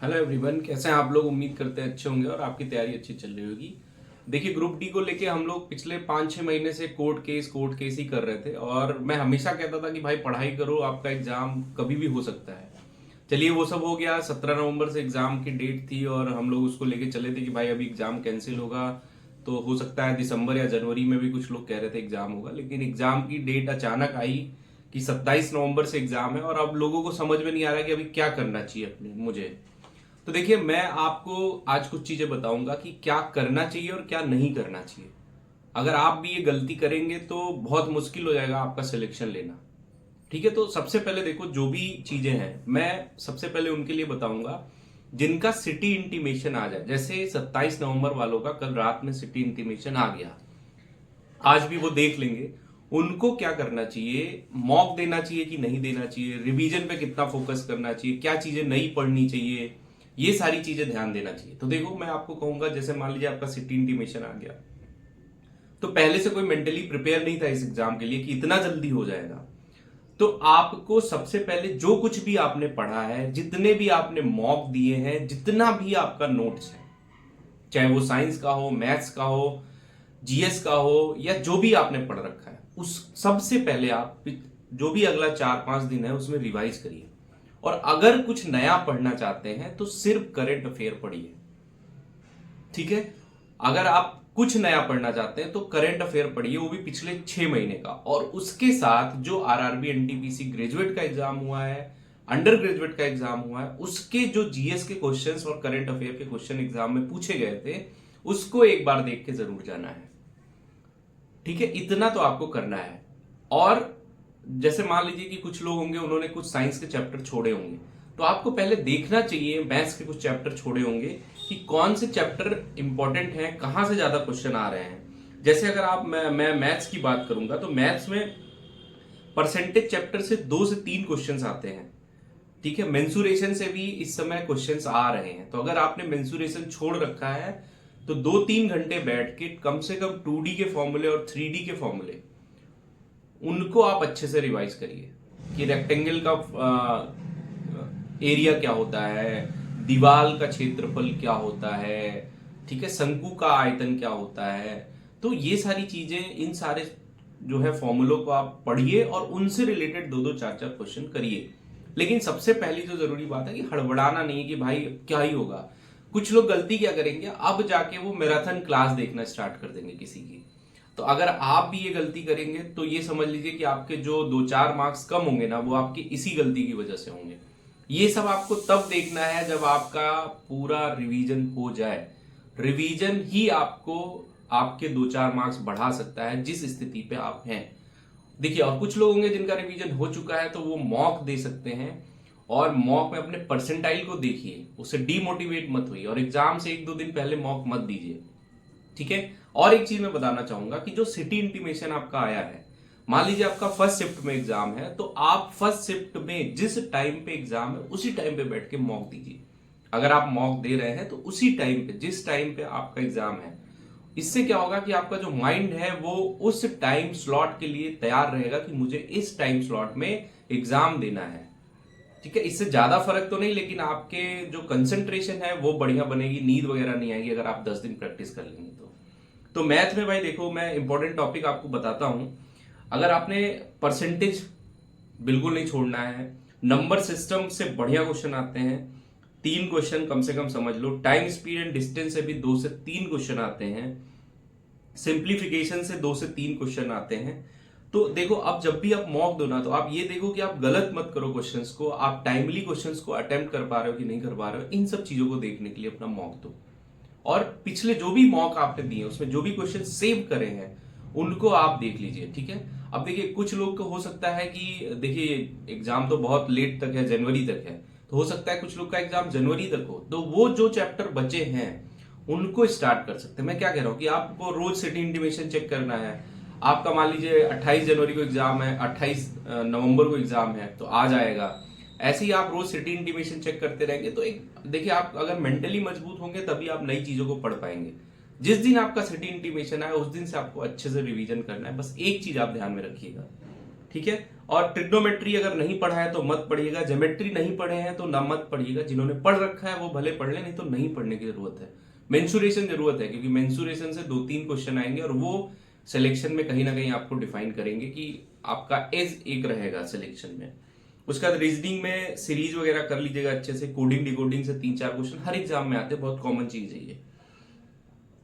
Hello everyone, कैसे हैं आप लोग। उम्मीद करते हैं अच्छे होंगे और आपकी तैयारी अच्छी चल रही होगी। देखिए, ग्रुप डी को लेके हम लोग पिछले 5-6 महीने से कोर्ट केस ही कर रहे थे और मैं हमेशा कहता था कि भाई पढ़ाई करो, आपका एग्जाम कभी भी हो सकता है। चलिए वो सब हो गया। 17 नवंबर से एग्जाम की डेट थी और हम लोग उसको लेके चले थे कि भाई अभी एग्जाम कैंसिल होगा, तो हो सकता है दिसंबर या जनवरी में भी कुछ लोग कह रहे थे एग्जाम होगा। लेकिन एग्जाम की डेट अचानक आई कि 27 नवंबर से एग्जाम है और अब लोगों को समझ में नहीं आ रहा कि अभी क्या करना चाहिए अपने मुझे। तो देखिए, मैं आपको आज कुछ चीजें बताऊंगा कि क्या करना चाहिए और क्या नहीं करना चाहिए। अगर आप भी ये गलती करेंगे तो बहुत मुश्किल हो जाएगा आपका सिलेक्शन लेना। ठीक है, तो सबसे पहले देखो, जो भी चीजें हैं मैं सबसे पहले उनके लिए बताऊंगा जिनका सिटी इंटीमेशन आ जाए। जैसे 27 नवंबर वालों का कल रात में सिटी इंटीमेशन आ गया, आज भी वो देख लेंगे। उनको क्या करना चाहिए, मॉक देना चाहिए कि नहीं देना चाहिए, रिवीजन पे कितना फोकस करना चाहिए, क्या चीजें नहीं पढ़नी चाहिए, ये सारी चीजें ध्यान देना चाहिए। तो देखो, मैं आपको कहूंगा, जैसे मान लीजिए आपका सिटी इंटीमेशन आ गया, तो पहले से कोई मेंटली प्रिपेयर नहीं था इस एग्जाम के लिए कि इतना जल्दी हो जाएगा। तो आपको सबसे पहले जो कुछ भी आपने पढ़ा है, जितने भी आपने मॉक दिए हैं, जितना भी आपका नोट्स है, चाहे वो साइंस का हो, मैथ्स का हो, जीएस का हो, या जो भी आपने पढ़ रखा है, उस सबसे पहले आप जो भी अगला 4-5 दिन है उसमें रिवाइज करिए। और अगर कुछ नया पढ़ना चाहते हैं तो सिर्फ करंट अफेयर पढ़िए। ठीक है, अगर आप कुछ नया पढ़ना चाहते हैं तो करंट अफेयर पढ़िए, वो भी पिछले 6 महीने का। और उसके साथ जो आरआरबी एनटीपीसी ग्रेजुएट का एग्जाम हुआ है, अंडर ग्रेजुएट का एग्जाम हुआ है, उसके जो जीएस के क्वेश्चंस और करंट अफेयर के क्वेश्चन एग्जाम में पूछे गए थे, उसको एक बार देख के जरूर जाना है। ठीक है, इतना तो आपको करना है। और जैसे मान लीजिए कि कुछ लोग होंगे, उन्होंने कुछ साइंस के चैप्टर छोड़े होंगे, तो आपको पहले देखना चाहिए, मैथ्स के कुछ चैप्टर छोड़े होंगे, कि कौन से चैप्टर इंपॉर्टेंट हैं, कहां से ज्यादा क्वेश्चन आ रहे हैं। जैसे अगर आप मैं मैथ्स की बात करूंगा तो मैथ्स में परसेंटेज चैप्टर से 2 से 3 क्वेश्चन आते हैं। ठीक है, मेंसुरेशन से भी इस समय क्वेश्चंस आ रहे हैं। तो अगर आपने मेंसुरेशन छोड़ रखा है तो 2-3 घंटे बैठ के कम से कम 2D के फॉर्मूले और 3D के फॉर्मूले, उनको आप अच्छे से रिवाइज करिए कि रेक्टेंगल का एरिया क्या होता है, दीवार का क्षेत्रफल क्या होता है, ठीक है, शंकु का आयतन क्या होता है। तो ये सारी चीजें, इन सारे जो है फॉर्मूलों को आप पढ़िए और उनसे रिलेटेड 2-2 4-4 क्वेश्चन करिए। लेकिन सबसे पहली जो जरूरी बात है कि हड़बड़ाना नहीं है कि भाई क्या ही होगा। कुछ लोग गलती क्या करेंगे, अब जाके वो मैराथन क्लास देखना स्टार्ट कर देंगे किसी की। तो अगर आप भी ये गलती करेंगे तो ये समझ लीजिए कि आपके जो 2-4 मार्क्स कम होंगे ना, वो आपकी इसी गलती की वजह से होंगे। ये सब आपको तब देखना है जब आपका पूरा रिवीजन हो जाए। रिवीजन ही आपको आपके 2-4 मार्क्स बढ़ा सकता है जिस स्थिति पे आप हैं। देखिए, और कुछ लोग होंगे जिनका रिवीजन हो चुका है तो वो मॉक दे सकते हैं, और मॉक में अपने परसेंटाइल को देखिए, उससे डीमोटिवेट मत हुई और एग्जाम से 1-2 दिन पहले मॉक मत दीजिए। ठीक है, और एक चीज मैं बताना चाहूंगा कि जो सिटी इंटीमेशन आपका आया है, मान लीजिए आपका फर्स्ट शिफ्ट में एग्जाम है, तो आप फर्स्ट शिफ्ट में जिस टाइम पे एग्जाम है उसी टाइम पे बैठ के मॉक दीजिए। अगर आप मॉक दे रहे हैं तो उसी टाइम पे, जिस टाइम पे आपका एग्जाम है। इससे क्या होगा कि आपका जो माइंड है वो उस टाइम स्लॉट के लिए तैयार रहेगा कि मुझे इस टाइम स्लॉट में एग्जाम देना है। ठीक है, इससे ज्यादा फर्क तो नहीं, लेकिन आपके जो कंसंट्रेशन है वो बढ़िया बनेगी, नींद वगैरह नहीं आएगी अगर आप 10 दिन प्रैक्टिस कर लेंगे तो मैथ में भाई देखो, मैं इंपॉर्टेंट टॉपिक आपको बताता हूं। अगर आपने परसेंटेज बिल्कुल नहीं छोड़ना है, नंबर सिस्टम से बढ़िया क्वेश्चन आते हैं, 3 क्वेश्चन कम से कम समझ लो। टाइम स्पीड एंड डिस्टेंस से भी 2 से 3 क्वेश्चन आते हैं। सिंप्लीफिकेशन से 2 से 3 क्वेश्चन आते हैं। तो देखो, अब जब भी आप मॉक दो ना, तो आप ये देखो कि आप गलत मत करो क्वेश्चंस को, आप टाइमली क्वेश्चंस को अटेम्प्ट कर पा रहे हो कि नहीं कर पा रहे हो। इन सब चीजों को देखने के लिए अपना मॉक दो। और पिछले जो भी मॉक आपने दिए उसमें जो भी क्वेश्चन सेव करे हैं उनको आप देख लीजिए। ठीक है, अब देखिए, कुछ लोग को हो सकता है कि देखिए एग्जाम तो बहुत लेट तक है, जनवरी तक है, तो हो सकता है कुछ लोग का एग्जाम जनवरी तक हो, तो वो जो चैप्टर बचे हैं उनको स्टार्ट कर सकते हैं। मैं क्या कह रहा हूं कि आपको रोज सिटी इंटीमेशन चेक करना है। आपका मान लीजिए 28 जनवरी को एग्जाम है, 28 नवंबर को एग्जाम है, तो आ जाएगा। ऐसे ही आप रोज सिटी इंटीमेशन चेक करते रहेंगे तो एक देखिए, आप अगर मेंटली मजबूत होंगे तभी आप नई चीजों को पढ़ पाएंगे। जिस दिन आपका सिटी इंटीमेशन आए उस दिन से आपको अच्छे से रिवीजन करना है। बस एक चीज आप ध्यान में रखिएगा ठीक है। और ट्रिग्नोमेट्री अगर नहीं पढ़ा है तो मत पढ़िएगा, ज्योमेट्री नहीं पढ़े हैं तो ना मत पढ़िएगा, जिन्होंने पढ़ रखा है वो भले पढ़ ले, नहीं तो नहीं पढ़ने की जरूरत है। मेंसुरेशन जरूरत है, क्योंकि मेंसुरेशन से 2-3 क्वेश्चन आएंगे और वो सिलेक्शन में कहीं ना कहीं आपको डिफाइन करेंगे कि आपका एज एक रहेगा सिलेक्शन में। उसके बाद रीजनिंग में सीरीज वगैरह कर लीजिएगा अच्छे से, कोडिंग डिकोडिंग से 3-4 क्वेश्चन हर एग्जाम में आते हैं, बहुत कॉमन चीज है ये,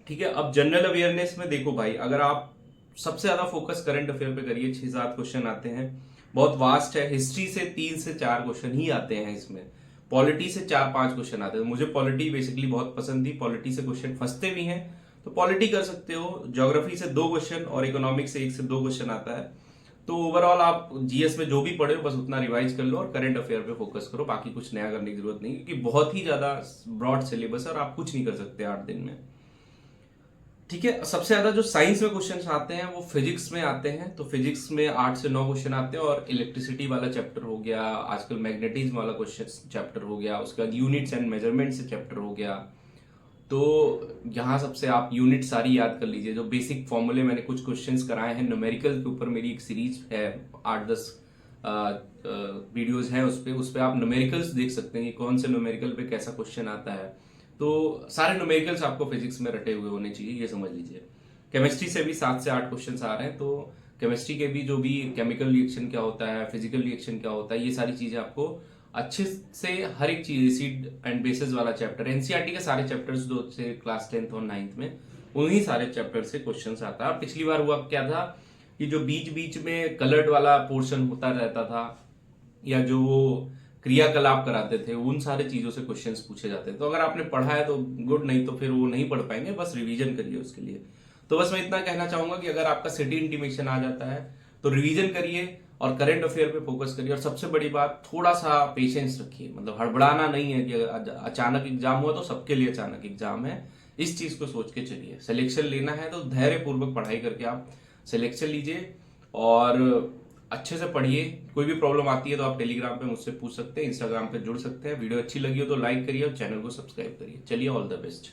ठीक है। अब जनरल अवेयरनेस में देखो भाई, अगर आप सबसे ज्यादा फोकस करंट अफेयर पे करिए, 6-7 क्वेश्चन आते हैं, बहुत वास्ट है। हिस्ट्री से 3 से 4 क्वेश्चन ही आते हैं इसमें, पॉलिटी से 4-5 क्वेश्चन आते हैं। मुझे पॉलिटी बेसिकली बहुत पसंद थी, पॉलिटी से क्वेश्चन फंसते भी हैं तो पॉलिटी कर सकते हो। ज्योग्राफी से 2 क्वेश्चन और इकोनॉमिक्स से 1 से 2 क्वेश्चन आता है। तो ओवरऑल आप जीएस में जो भी पढ़े हो बस उतना रिवाइज कर लो और करंट अफेयर पे फोकस करो, बाकी कुछ नया करने की जरूरत नहीं, क्योंकि बहुत ही ज्यादा ब्रॉड सिलेबस है और आप कुछ नहीं कर सकते 8 दिन में, ठीक है। सबसे ज्यादा जो साइंस में क्वेश्चन आते हैं वो फिजिक्स में आते हैं, तो फिजिक्स में 8 से 9 क्वेश्चन आते हैं, और इलेक्ट्रिसिटी वाला चैप्टर हो गया, आजकल मैग्नेटिज्म वाला क्वेश्चन चैप्टर हो गया, उसके बाद यूनिट्स एंड मेजरमेंट से चैप्टर हो गया। तो यहाँ सबसे आप यूनिट सारी याद कर लीजिए, जो बेसिक फॉर्मूले मैंने कुछ क्वेश्चंस कराए हैं न्यूमेरिकल के ऊपर, मेरी एक सीरीज है 8-10 वीडियोज हैं उस पे आप न्यूमेरिकल्स देख सकते हैं कि कौन से न्यूमेरिकल पे कैसा क्वेश्चन आता है। तो सारे न्यूमेरिकल्स आपको फिजिक्स में रटे हुए होने चाहिए, ये समझ लीजिए। केमिस्ट्री से भी 7 से 8 क्वेश्चन आ रहे हैं, तो केमिस्ट्री के भी जो भी केमिकल रिएक्शन क्या होता है, फिजिकल रिएक्शन क्या होता है, ये सारी चीजें आपको अच्छे से हर एक चीज, एसिड एंड बेसिस वाला चैप्टर, एनसीईआरटी के सारे चैप्टर्स जो से क्लास 10th और 9th में, उन्हीं सारे चैप्टर से क्वेश्चंस आता है। पिछली बार हुआ क्या था कि जो बीच बीच में कलर्ड वाला पोर्शन होता रहता था, या जो क्रियाकलाप कराते थे, उन सारे चीजों से क्वेश्चंस पूछे जाते हैं। तो अगर आपने पढ़ा है तो गुड, नहीं तो फिर वो नहीं पढ़ पाएंगे, बस रिवीजन करिए उसके लिए। तो बस मैं इतना कहना चाहूंगा कि अगर आपका सिटी इंटीमेशन आ जाता है तो रिवीजन करिए और करंट अफेयर पे फोकस करिए, और सबसे बड़ी बात थोड़ा सा पेशेंस रखिए, मतलब हड़बड़ाना नहीं है कि अचानक एग्जाम हुआ तो सबके लिए अचानक एग्जाम है, इस चीज को सोच के चलिए। सिलेक्शन लेना है तो धैर्य पूर्वक पढ़ाई करके आप सिलेक्शन लीजिए और अच्छे से पढ़िए। कोई भी प्रॉब्लम आती है तो आप टेलीग्राम पे मुझसे पूछ सकते हैं, इंस्टाग्राम पे जुड़ सकते हैं। वीडियो अच्छी लगी हो तो लाइक करिए और चैनल को सब्सक्राइब करिए। चलिए, ऑल द बेस्ट।